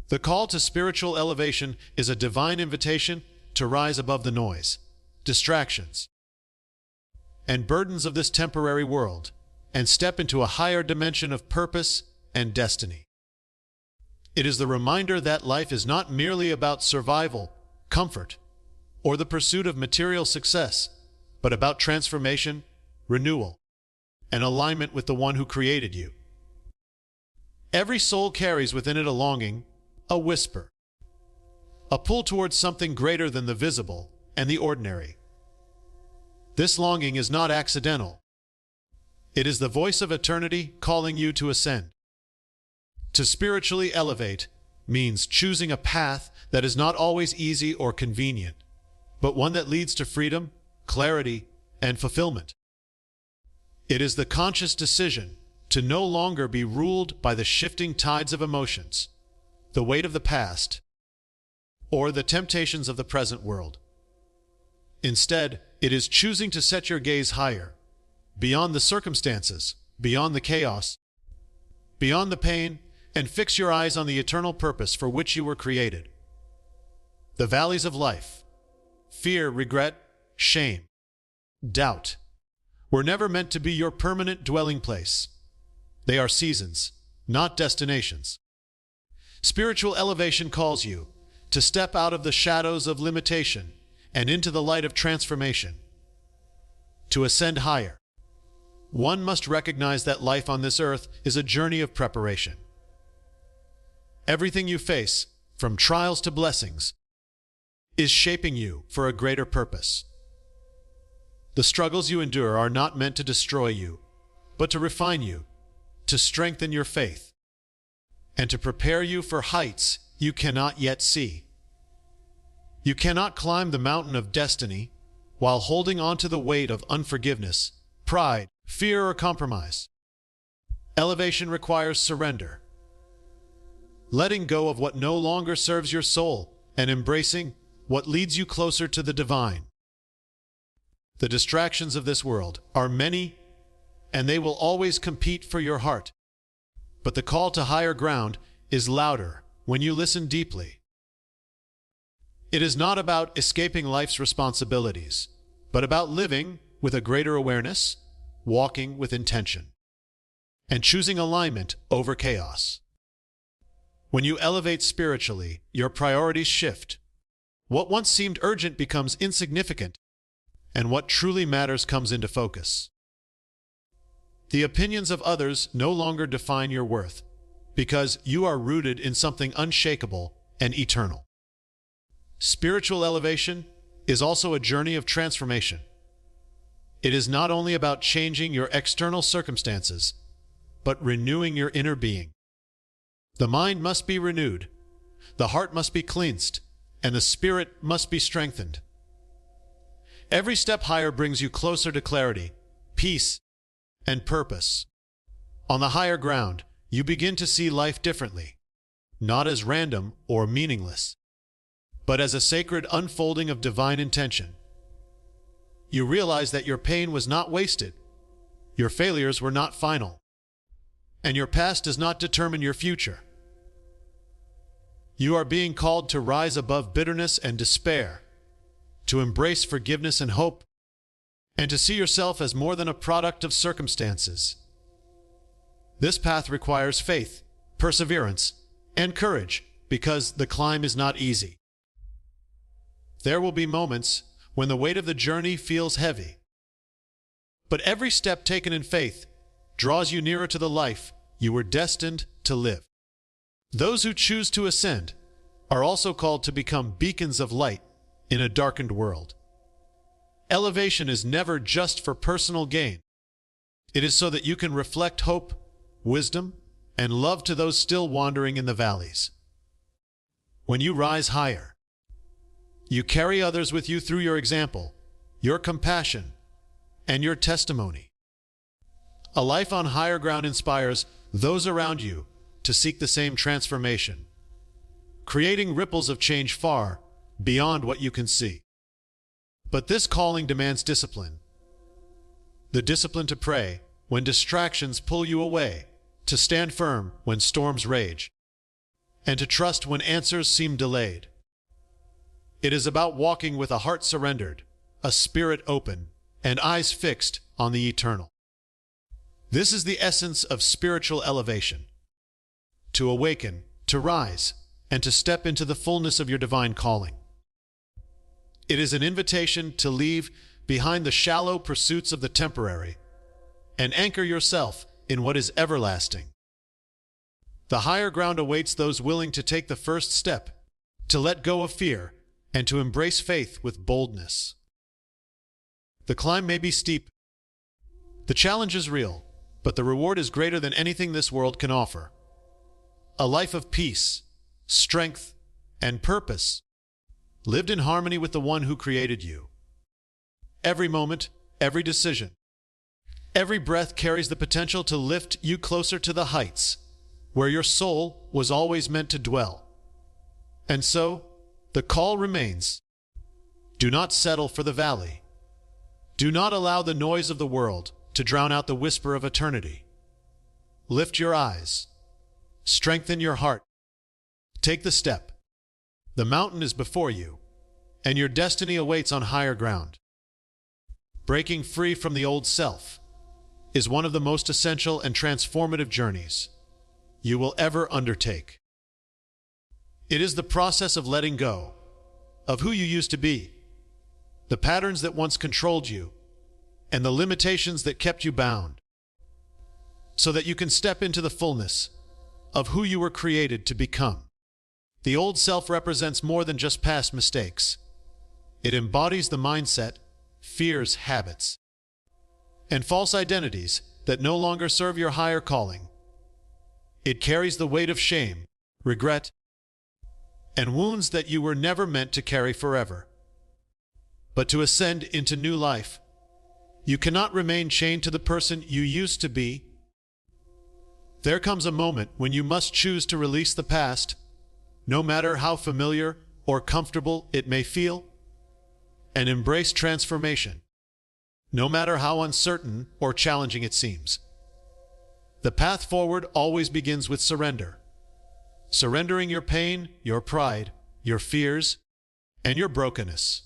The call to spiritual elevation is a divine invitation to rise above the noise, distractions, and burdens of this temporary world and step into a higher dimension of purpose and destiny. It is the reminder that life is not merely about survival, comfort, or the pursuit of material success, but about transformation, renewal, and alignment with the one who created you. Every soul carries within it a longing, a whisper, a pull towards something greater than the visible and the ordinary. This longing is not accidental. It is the voice of eternity calling you to ascend. To spiritually elevate means choosing a path that is not always easy or convenient, but one that leads to freedom, clarity, and fulfillment. It is the conscious decision to no longer be ruled by the shifting tides of emotions, the weight of the past, or the temptations of the present world. Instead, it is choosing to set your gaze higher, beyond the circumstances, beyond the chaos, beyond the pain, and fix your eyes on the eternal purpose for which you were created. The valleys of life, fear, regret, shame, doubt, were never meant to be your permanent dwelling place. They are seasons, not destinations. Spiritual elevation calls you to step out of the shadows of limitation and into the light of transformation. To ascend higher, one must recognize that life on this earth is a journey of preparation. Everything you face, from trials to blessings, is shaping you for a greater purpose. The struggles you endure are not meant to destroy you, but to refine you, to strengthen your faith, and to prepare you for heights you cannot yet see. You cannot climb the mountain of destiny while holding on to the weight of unforgiveness, pride, fear, or compromise. Elevation requires surrender, letting go of what no longer serves your soul and embracing what leads you closer to the divine. The distractions of this world are many, and they will always compete for your heart. But the call to higher ground is louder when you listen deeply. It is not about escaping life's responsibilities, but about living with a greater awareness, walking with intention, and choosing alignment over chaos. When you elevate spiritually, your priorities shift. What once seemed urgent becomes insignificant, and what truly matters comes into focus. The opinions of others no longer define your worth, because you are rooted in something unshakable and eternal. Spiritual elevation is also a journey of transformation. It is not only about changing your external circumstances, but renewing your inner being. The mind must be renewed, the heart must be cleansed, and the spirit must be strengthened. Every step higher brings you closer to clarity, peace, and purpose. On the higher ground, you begin to see life differently, not as random or meaningless, but as a sacred unfolding of divine intention. You realize that your pain was not wasted, your failures were not final, and your past does not determine your future. You are being called to rise above bitterness and despair, to embrace forgiveness and hope, and to see yourself as more than a product of circumstances. This path requires faith, perseverance, and courage, because the climb is not easy. There will be moments when the weight of the journey feels heavy. But every step taken in faith draws you nearer to the life you were destined to live. Those who choose to ascend are also called to become beacons of light in a darkened world. Elevation is never just for personal gain. It is so that you can reflect hope, wisdom, and love to those still wandering in the valleys. When you rise higher, you carry others with you through your example, your compassion, and your testimony. A life on higher ground inspires those around you to seek the same transformation, creating ripples of change far beyond what you can see. But this calling demands discipline. The discipline to pray when distractions pull you away, to stand firm when storms rage, and to trust when answers seem delayed. It is about walking with a heart surrendered, a spirit open, and eyes fixed on the eternal. This is the essence of spiritual elevation. To awaken, to rise, and to step into the fullness of your divine calling. It is an invitation to leave behind the shallow pursuits of the temporary and anchor yourself in what is everlasting. The higher ground awaits those willing to take the first step, to let go of fear, and to embrace faith with boldness. The climb may be steep. The challenge is real, but the reward is greater than anything this world can offer. A life of peace, strength, and purpose, lived in harmony with the one who created you. Every moment, every decision, every breath carries the potential to lift you closer to the heights where your soul was always meant to dwell. And so, the call remains. Do not settle for the valley. Do not allow the noise of the world to drown out the whisper of eternity. Lift your eyes. Strengthen your heart. Take the step. The mountain is before you, and your destiny awaits on higher ground. Breaking free from the old self is one of the most essential and transformative journeys you will ever undertake. It is the process of letting go of who you used to be, the patterns that once controlled you, and the limitations that kept you bound, so that you can step into the fullness of who you were created to become. The old self represents more than just past mistakes. It embodies the mindset, fears, habits, and false identities that no longer serve your higher calling. It carries the weight of shame, regret, and wounds that you were never meant to carry forever. But to ascend into new life, you cannot remain chained to the person you used to be. There comes a moment when you must choose to release the past, no matter how familiar or comfortable it may feel, and embrace transformation, no matter how uncertain or challenging it seems. The path forward always begins with surrender. Surrendering your pain, your pride, your fears, and your brokenness.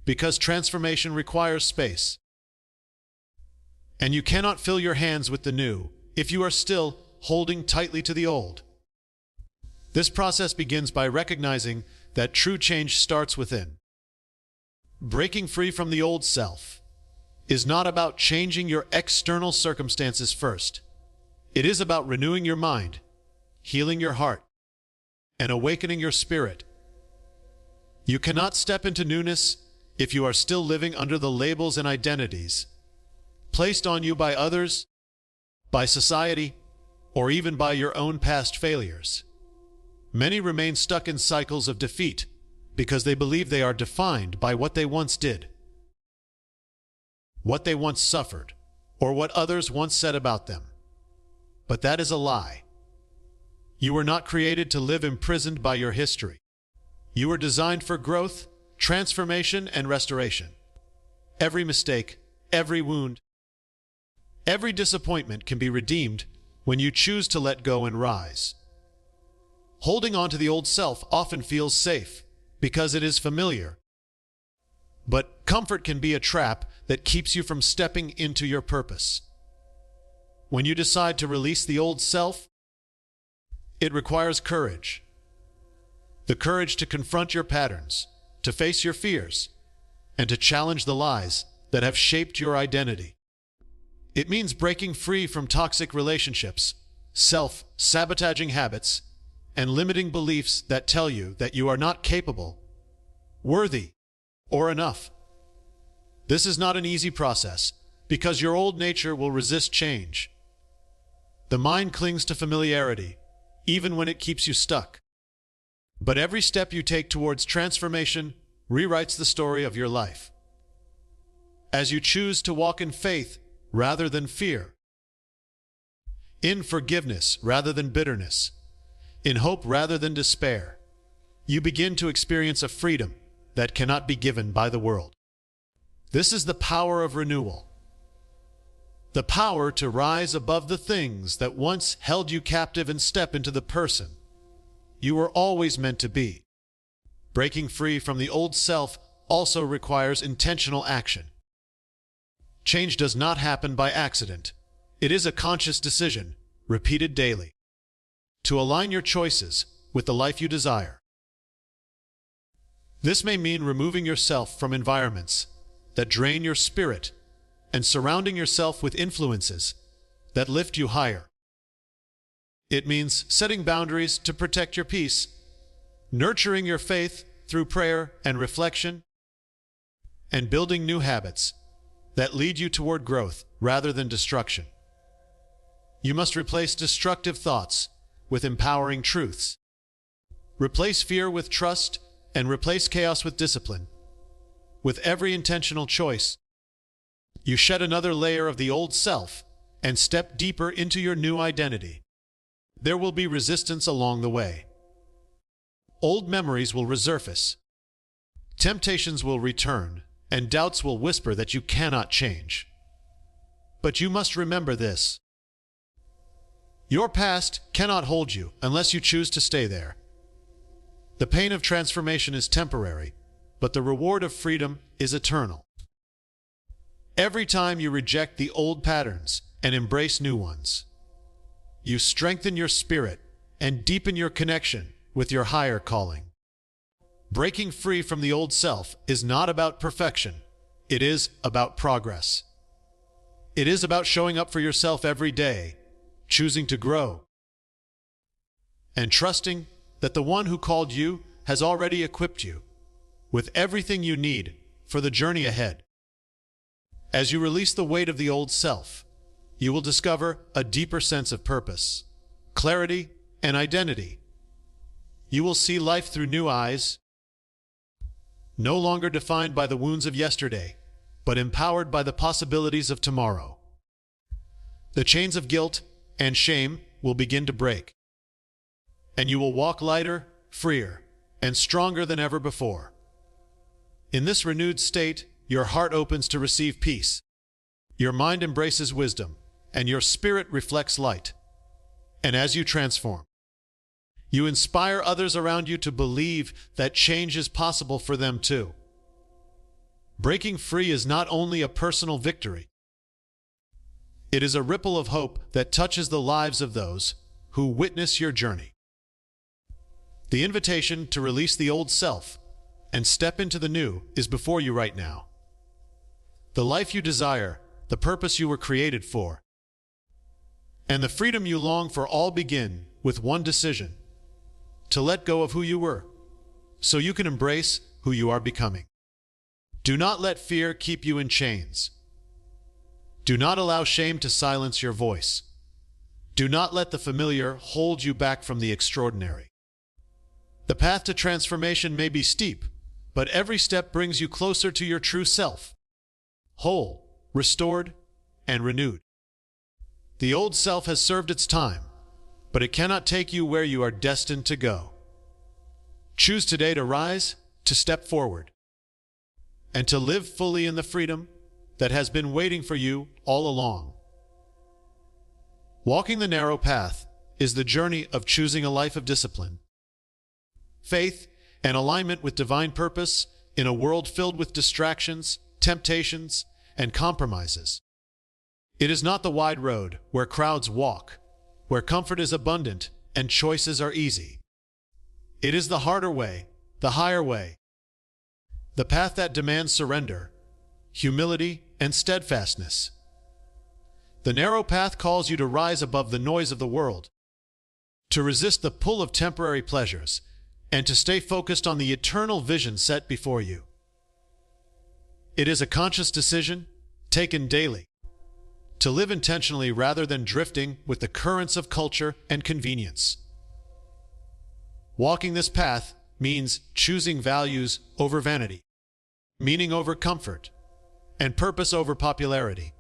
Because transformation requires space. And you cannot fill your hands with the new if you are still holding tightly to the old. This process begins by recognizing that true change starts within. Breaking free from the old self is not about changing your external circumstances first. It is about renewing your mind, healing your heart, and awakening your spirit. You cannot step into newness if you are still living under the labels and identities placed on you by others, by society, or even by your own past failures. Many remain stuck in cycles of defeat because they believe they are defined by what they once did, what they once suffered, or what others once said about them. But that is a lie. You were not created to live imprisoned by your history. You were designed for growth, transformation, and restoration. Every mistake, every wound, every disappointment can be redeemed when you choose to let go and rise. Holding on to the old self often feels safe because it is familiar. But comfort can be a trap that keeps you from stepping into your purpose. When you decide to release the old self, it requires courage. The courage to confront your patterns, to face your fears, and to challenge the lies that have shaped your identity. It means breaking free from toxic relationships, self-sabotaging habits, and limiting beliefs that tell you that you are not capable, worthy, or enough. This is not an easy process because your old nature will resist change. The mind clings to familiarity, even when it keeps you stuck. But every step you take towards transformation rewrites the story of your life. As you choose to walk in faith rather than fear, in forgiveness rather than bitterness, in hope rather than despair, you begin to experience a freedom that cannot be given by the world. This is the power of renewal. The power to rise above the things that once held you captive and step into the person you were always meant to be. Breaking free from the old self also requires intentional action. Change does not happen by accident. It is a conscious decision, repeated daily, to align your choices with the life you desire. This may mean removing yourself from environments that drain your spirit and surrounding yourself with influences that lift you higher. It means setting boundaries to protect your peace, nurturing your faith through prayer and reflection, and building new habits that lead you toward growth rather than destruction. You must replace destructive thoughts with empowering truths. Replace fear with trust and replace chaos with discipline. With every intentional choice, you shed another layer of the old self and step deeper into your new identity. There will be resistance along the way. Old memories will resurface. Temptations will return, and doubts will whisper that you cannot change. But you must remember this: your past cannot hold you unless you choose to stay there. The pain of transformation is temporary, but the reward of freedom is eternal. Every time you reject the old patterns and embrace new ones, you strengthen your spirit and deepen your connection with your higher calling. Breaking free from the old self is not about perfection. It is about progress. It is about showing up for yourself every day, choosing to grow, and trusting that the one who called you has already equipped you with everything you need for the journey ahead. As you release the weight of the old self, you will discover a deeper sense of purpose, clarity, and identity. You will see life through new eyes, no longer defined by the wounds of yesterday, but empowered by the possibilities of tomorrow. The chains of guilt and shame will begin to break, and you will walk lighter, freer, and stronger than ever before. In this renewed state, your heart opens to receive peace, your mind embraces wisdom, and your spirit reflects light. And as you transform, you inspire others around you to believe that change is possible for them too. Breaking free is not only a personal victory, it is a ripple of hope that touches the lives of those who witness your journey. The invitation to release the old self and step into the new is before you right now. The life you desire, the purpose you were created for, and the freedom you long for all begin with one decision: to let go of who you were, so you can embrace who you are becoming. Do not let fear keep you in chains. Do not allow shame to silence your voice. Do not let the familiar hold you back from the extraordinary. The path to transformation may be steep, but every step brings you closer to your true self, whole, restored, and renewed. The old self has served its time, but it cannot take you where you are destined to go. Choose today to rise, to step forward, and to live fully in the freedom that has been waiting for you all along. Walking the narrow path is the journey of choosing a life of discipline, faith, and alignment with divine purpose in a world filled with distractions, temptations, and compromises. It is not the wide road where crowds walk, where comfort is abundant and choices are easy. It is the harder way, the higher way, the path that demands surrender, humility, and steadfastness. The narrow path calls you to rise above the noise of the world, to resist the pull of temporary pleasures, and to stay focused on the eternal vision set before you. It is a conscious decision, taken daily, to live intentionally rather than drifting with the currents of culture and convenience. Walking this path means choosing values over vanity, meaning over comfort, and purpose over popularity.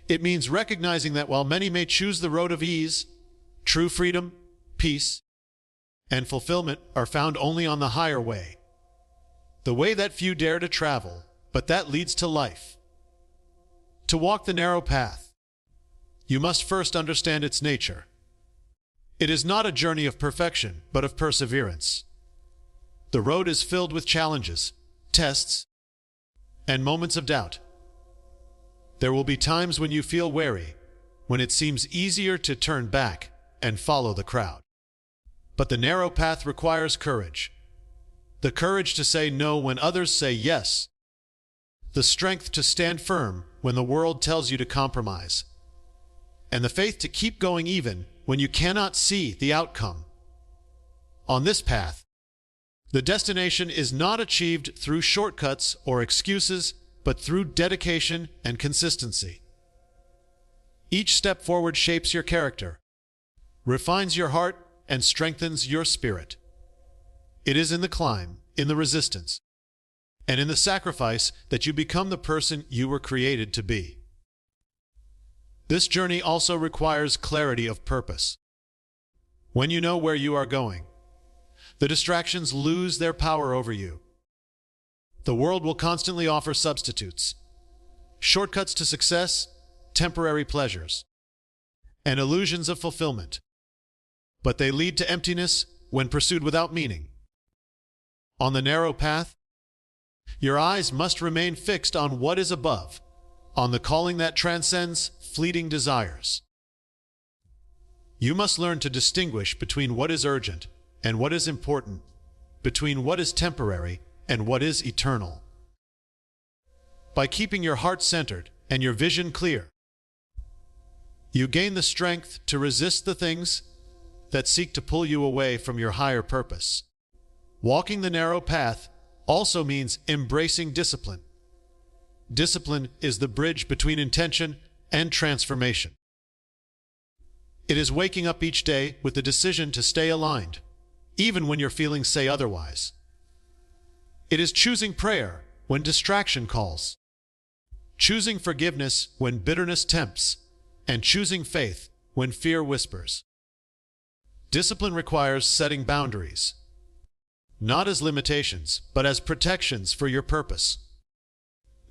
It means recognizing that while many may choose the road of ease, true freedom, peace, and fulfillment are found only on the higher way, the way that few dare to travel, but that leads to life. To walk the narrow path, you must first understand its nature. It is not a journey of perfection, but of perseverance. The road is filled with challenges, tests, and moments of doubt. There will be times when you feel wary, when it seems easier to turn back and follow the crowd. But the narrow path requires courage. The courage to say no when others say yes. The strength to stand firm when the world tells you to compromise. And the faith to keep going even when you cannot see the outcome. On this path, the destination is not achieved through shortcuts or excuses, but through dedication and consistency. Each step forward shapes your character, refines your heart, and strengthens your spirit. It is in the climb, in the resistance, and in the sacrifice that you become the person you were created to be. This journey also requires clarity of purpose. When you know where you are going, the distractions lose their power over you. The world will constantly offer substitutes, shortcuts to success, temporary pleasures, and illusions of fulfillment. But they lead to emptiness when pursued without meaning. On the narrow path, your eyes must remain fixed on what is above, on the calling that transcends fleeting desires. You must learn to distinguish between what is urgent and what is important, between what is temporary and what is eternal. By keeping your heart centered and your vision clear, you gain the strength to resist the things that seek to pull you away from your higher purpose. Walking the narrow path also means embracing discipline. Discipline is the bridge between intention and transformation. It is waking up each day with the decision to stay aligned, even when your feelings say otherwise. It is choosing prayer when distraction calls, choosing forgiveness when bitterness tempts, and choosing faith when fear whispers. Discipline requires setting boundaries, not as limitations, but as protections for your purpose.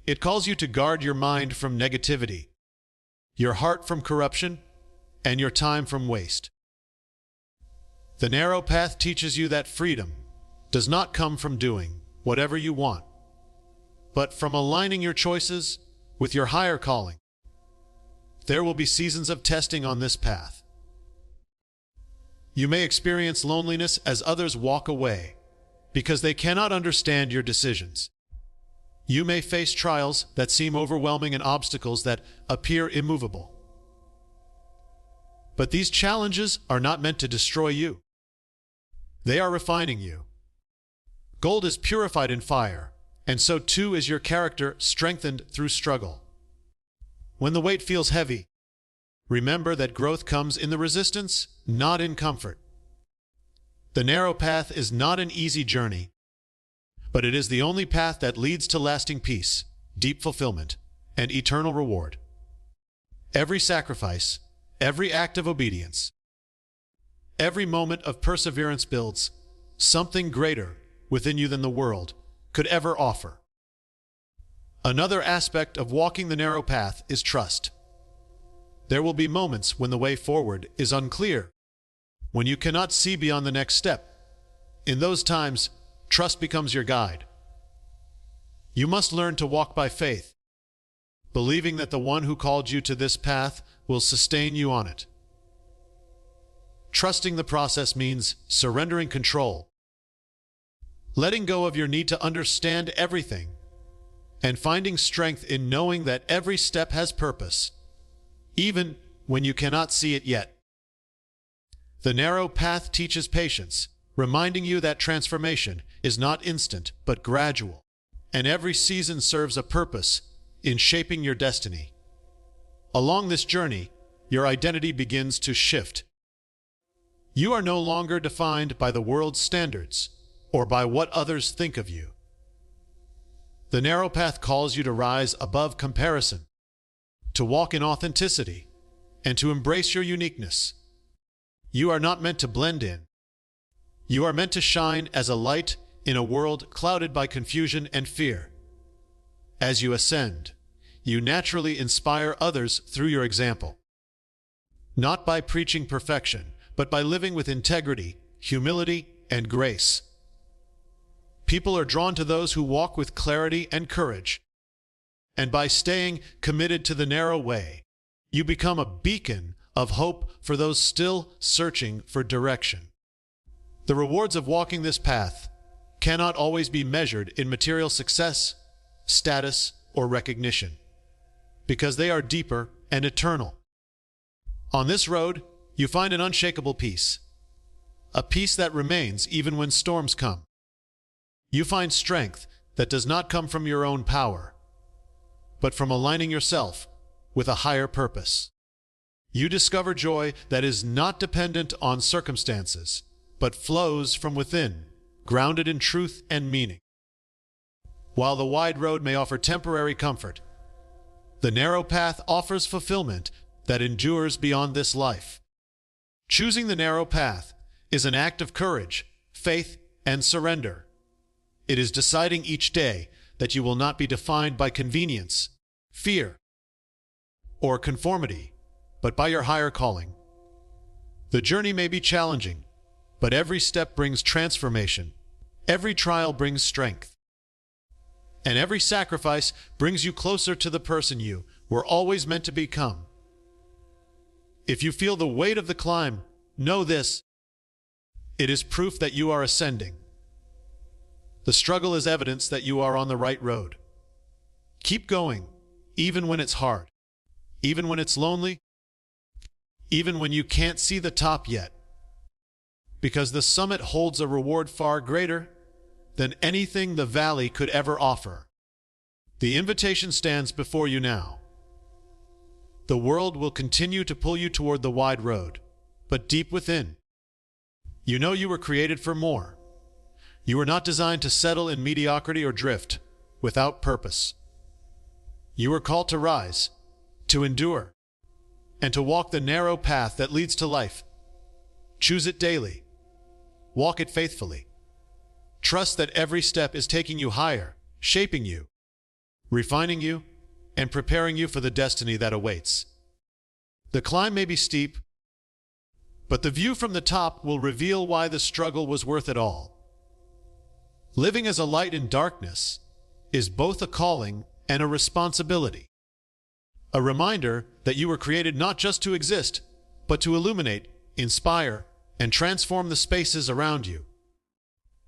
It calls you to guard your mind from negativity, your heart from corruption, and your time from waste. The narrow path teaches you that freedom does not come from doing whatever you want, but from aligning your choices with your higher calling. There will be seasons of testing on this path. You may experience loneliness as others walk away because they cannot understand your decisions. You may face trials that seem overwhelming and obstacles that appear immovable. But these challenges are not meant to destroy you. They are refining you. Gold is purified in fire, and so too is your character strengthened through struggle. When the weight feels heavy, remember that growth comes in the resistance, not in comfort. The narrow path is not an easy journey, but it is the only path that leads to lasting peace, deep fulfillment, and eternal reward. Every sacrifice, every act of obedience, every moment of perseverance builds something greater within you than the world could ever offer. Another aspect of walking the narrow path is trust. There will be moments when the way forward is unclear, when you cannot see beyond the next step. In those times, trust becomes your guide. You must learn to walk by faith, believing that the one who called you to this path will sustain you on it. Trusting the process means surrendering control, letting go of your need to understand everything, and finding strength in knowing that every step has purpose, even when you cannot see it yet. The narrow path teaches patience, reminding you that transformation is not instant but gradual, and every season serves a purpose in shaping your destiny. Along this journey, your identity begins to shift. You are no longer defined by the world's standards or by what others think of you. The narrow path calls you to rise above comparison, to walk in authenticity, and to embrace your uniqueness. You are not meant to blend in. You are meant to shine as a light in a world clouded by confusion and fear. As you ascend, you naturally inspire others through your example. Not by preaching perfection, but but by living with integrity, humility, and grace. People are drawn to those who walk with clarity and courage. And by staying committed to the narrow way, you become a beacon of hope for those still searching for direction. The rewards of walking this path cannot always be measured in material success, status, or recognition, because they are deeper and eternal. On this road, you find an unshakable peace, a peace that remains even when storms come. You find strength that does not come from your own power, but from aligning yourself with a higher purpose. You discover joy that is not dependent on circumstances, but flows from within, grounded in truth and meaning. While the wide road may offer temporary comfort, the narrow path offers fulfillment that endures beyond this life. Choosing the narrow path is an act of courage, faith, and surrender. It is deciding each day that you will not be defined by convenience, fear, or conformity, but by your higher calling. The journey may be challenging, but every step brings transformation. Every trial brings strength. And every sacrifice brings you closer to the person you were always meant to become. If you feel the weight of the climb, know this: it is proof that you are ascending. The struggle is evidence that you are on the right road. Keep going, even when it's hard, even when it's lonely, even when you can't see the top yet, because the summit holds a reward far greater than anything the valley could ever offer. The invitation stands before you now. The world will continue to pull you toward the wide road, but deep within, you know you were created for more. You were not designed to settle in mediocrity or drift without purpose. You were called to rise, to endure, and to walk the narrow path that leads to life. Choose it daily. Walk it faithfully. Trust that every step is taking you higher, shaping you, refining you, and preparing you for the destiny that awaits. The climb may be steep, but the view from the top will reveal why the struggle was worth it all. Living as a light in darkness is both a calling and a responsibility. A reminder that you were created not just to exist, but to illuminate, inspire, and transform the spaces around you.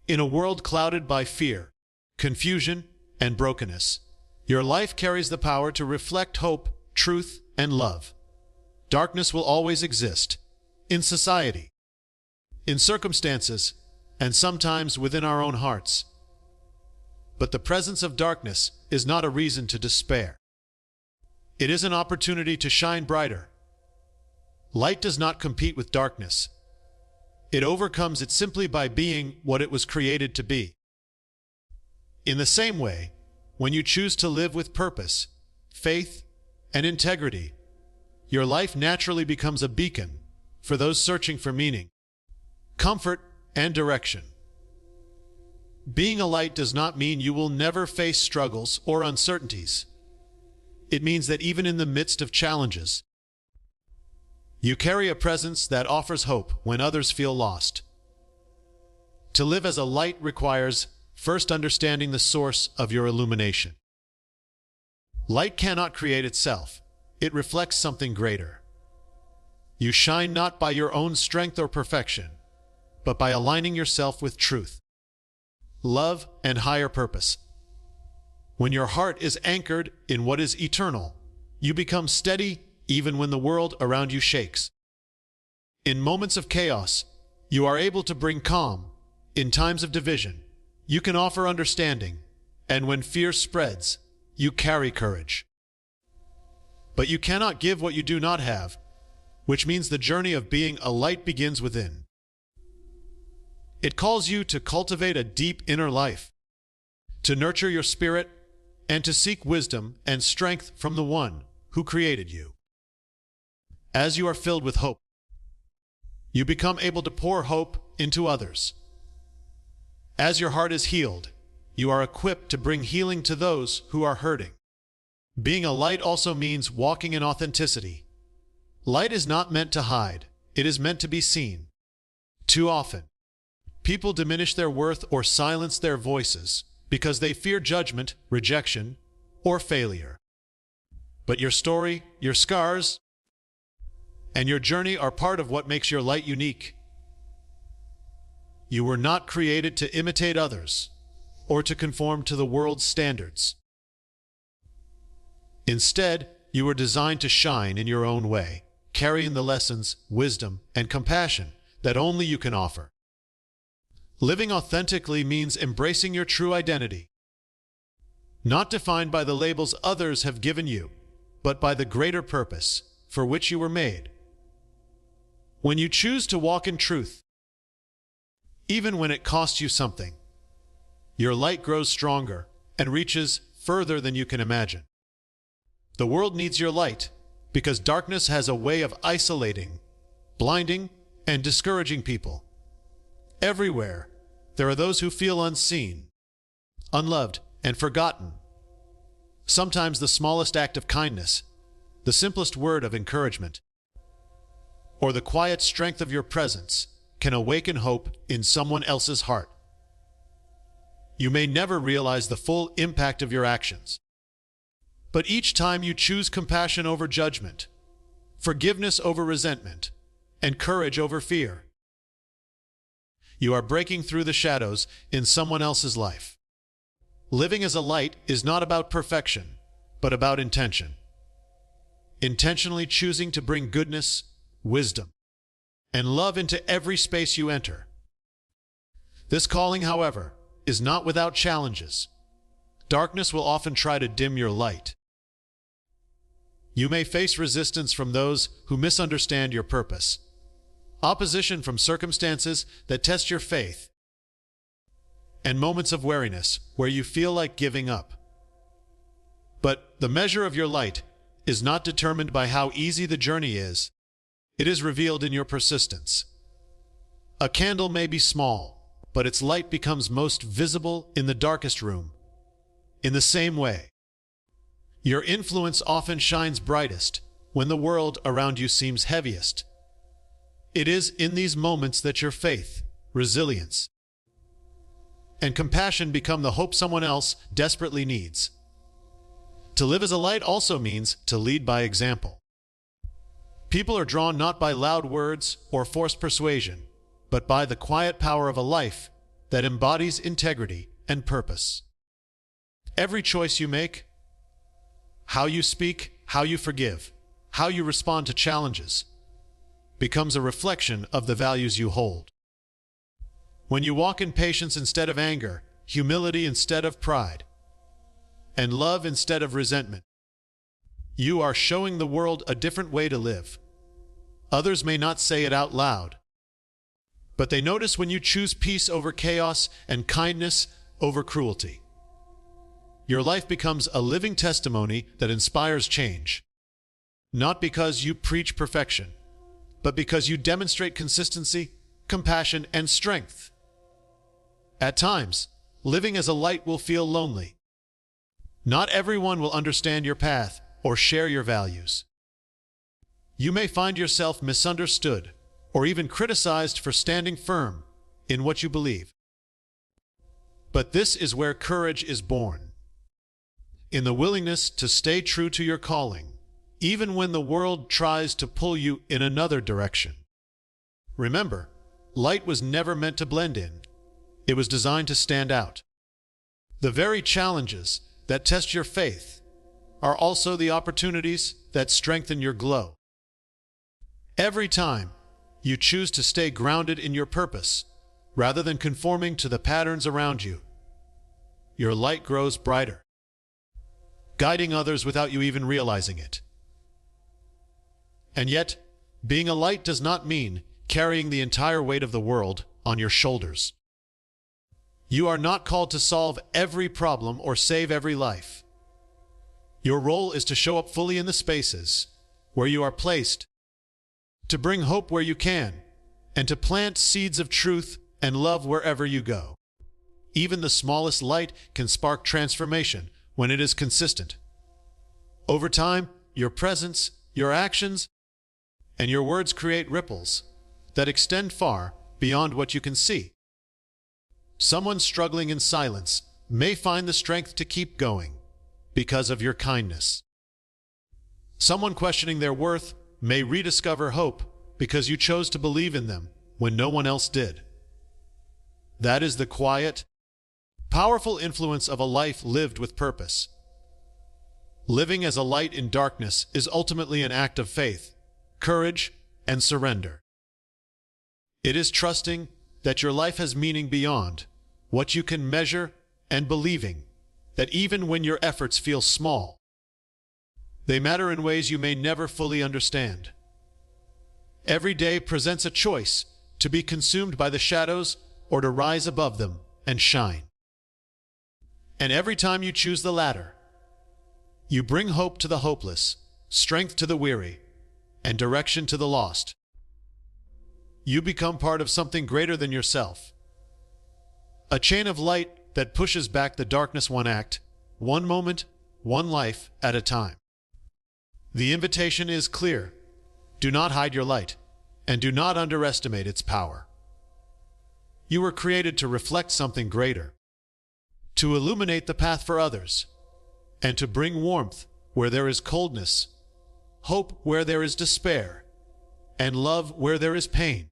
In a world clouded by fear, confusion, and brokenness, your life carries the power to reflect hope, truth, and love. Darkness will always exist, in society, in circumstances, and sometimes within our own hearts. But the presence of darkness is not a reason to despair. It is an opportunity to shine brighter. Light does not compete with darkness. It overcomes it simply by being what it was created to be. In the same way, when you choose to live with purpose, faith, and integrity, your life naturally becomes a beacon for those searching for meaning, comfort, and direction. Being a light does not mean you will never face struggles or uncertainties. It means that even in the midst of challenges, you carry a presence that offers hope when others feel lost. To live as a light requires first understanding the source of your illumination. Light cannot create itself. It reflects something greater. You shine not by your own strength or perfection, but by aligning yourself with truth, love, and higher purpose. When your heart is anchored in what is eternal, you become steady even when the world around you shakes. In moments of chaos, you are able to bring calm. In times of division, you can offer understanding. And when fear spreads, you carry courage. But you cannot give what you do not have, which means the journey of being a light begins within. It calls you to cultivate a deep inner life, to nurture your spirit, and to seek wisdom and strength from the One who created you. As you are filled with hope, you become able to pour hope into others. As your heart is healed, you are equipped to bring healing to those who are hurting. Being a light also means walking in authenticity. Light is not meant to hide, it is meant to be seen. Too often, people diminish their worth or silence their voices because they fear judgment, rejection, or failure. But your story, your scars, and your journey are part of what makes your light unique. You were not created to imitate others or to conform to the world's standards. Instead, you were designed to shine in your own way, carrying the lessons, wisdom, and compassion that only you can offer. Living authentically means embracing your true identity, not defined by the labels others have given you, but by the greater purpose for which you were made. When you choose to walk in truth, even when it costs you something, your light grows stronger and reaches further than you can imagine. The world needs your light because darkness has a way of isolating, blinding, and discouraging people. Everywhere, there are those who feel unseen, unloved, and forgotten. Sometimes the smallest act of kindness, the simplest word of encouragement, or the quiet strength of your presence can awaken hope in someone else's heart. You may never realize the full impact of your actions, but each time you choose compassion over judgment, forgiveness over resentment, and courage over fear, you are breaking through the shadows in someone else's life. Living as a light is not about perfection, but about intention. Intentionally choosing to bring goodness, wisdom, and love into every space you enter. This calling, however, is not without challenges. Darkness will often try to dim your light. You may face resistance from those who misunderstand your purpose, opposition from circumstances that test your faith, and moments of weariness where you feel like giving up. But the measure of your light is not determined by how easy the journey is. It is revealed in your persistence. A candle may be small, but its light becomes most visible in the darkest room. In the same way, your influence often shines brightest when the world around you seems heaviest. It is in these moments that your faith, resilience, and compassion become the hope someone else desperately needs. To live as a light also means to lead by example. People are drawn not by loud words or forced persuasion, but by the quiet power of a life that embodies integrity and purpose. Every choice you make, how you speak, how you forgive, how you respond to challenges, becomes a reflection of the values you hold. When you walk in patience instead of anger, humility instead of pride, and love instead of resentment, you are showing the world a different way to live. Others may not say it out loud, but they notice when you choose peace over chaos and kindness over cruelty. Your life becomes a living testimony that inspires change, not because you preach perfection, but because you demonstrate consistency, compassion, and strength. At times, living as a light will feel lonely. Not everyone will understand your path or share your values. You may find yourself misunderstood or even criticized for standing firm in what you believe. But this is where courage is born. In the willingness to stay true to your calling, even when the world tries to pull you in another direction. Remember, light was never meant to blend in. It was designed to stand out. The very challenges that test your faith are also the opportunities that strengthen your glow. Every time you choose to stay grounded in your purpose, rather than conforming to the patterns around you, your light grows brighter, guiding others without you even realizing it. And yet, being a light does not mean carrying the entire weight of the world on your shoulders. You are not called to solve every problem or save every life. Your role is to show up fully in the spaces where you are placed, to bring hope where you can, and to plant seeds of truth and love wherever you go. Even the smallest light can spark transformation when it is consistent. Over time, your presence, your actions, and your words create ripples that extend far beyond what you can see. Someone struggling in silence may find the strength to keep going because of your kindness. Someone questioning their worth may rediscover hope because you chose to believe in them when no one else did. That is the quiet, powerful influence of a life lived with purpose. Living as a light in darkness is ultimately an act of faith, courage, and surrender. It is trusting that your life has meaning beyond what you can measure and believing that even when your efforts feel small, they matter in ways you may never fully understand. Every day presents a choice to be consumed by the shadows or to rise above them and shine. And every time you choose the latter, you bring hope to the hopeless, strength to the weary, and direction to the lost. You become part of something greater than yourself. A chain of light that pushes back the darkness one act, one moment, one life at a time. The invitation is clear. Do not hide your light, and do not underestimate its power. You were created to reflect something greater, to illuminate the path for others, and to bring warmth where there is coldness, hope where there is despair, and love where there is pain.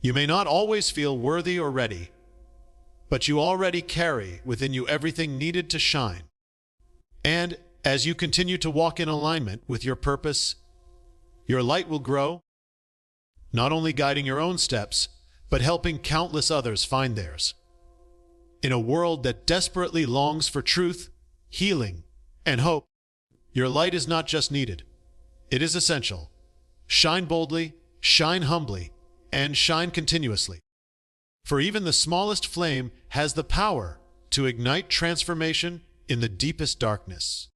You may not always feel worthy or ready, but you already carry within you everything needed to shine. And as you continue to walk in alignment with your purpose, your light will grow, not only guiding your own steps, but helping countless others find theirs. In a world that desperately longs for truth, healing, and hope, your light is not just needed, it is essential. Shine boldly, shine humbly, and shine continuously. For even the smallest flame has the power to ignite transformation in the deepest darkness.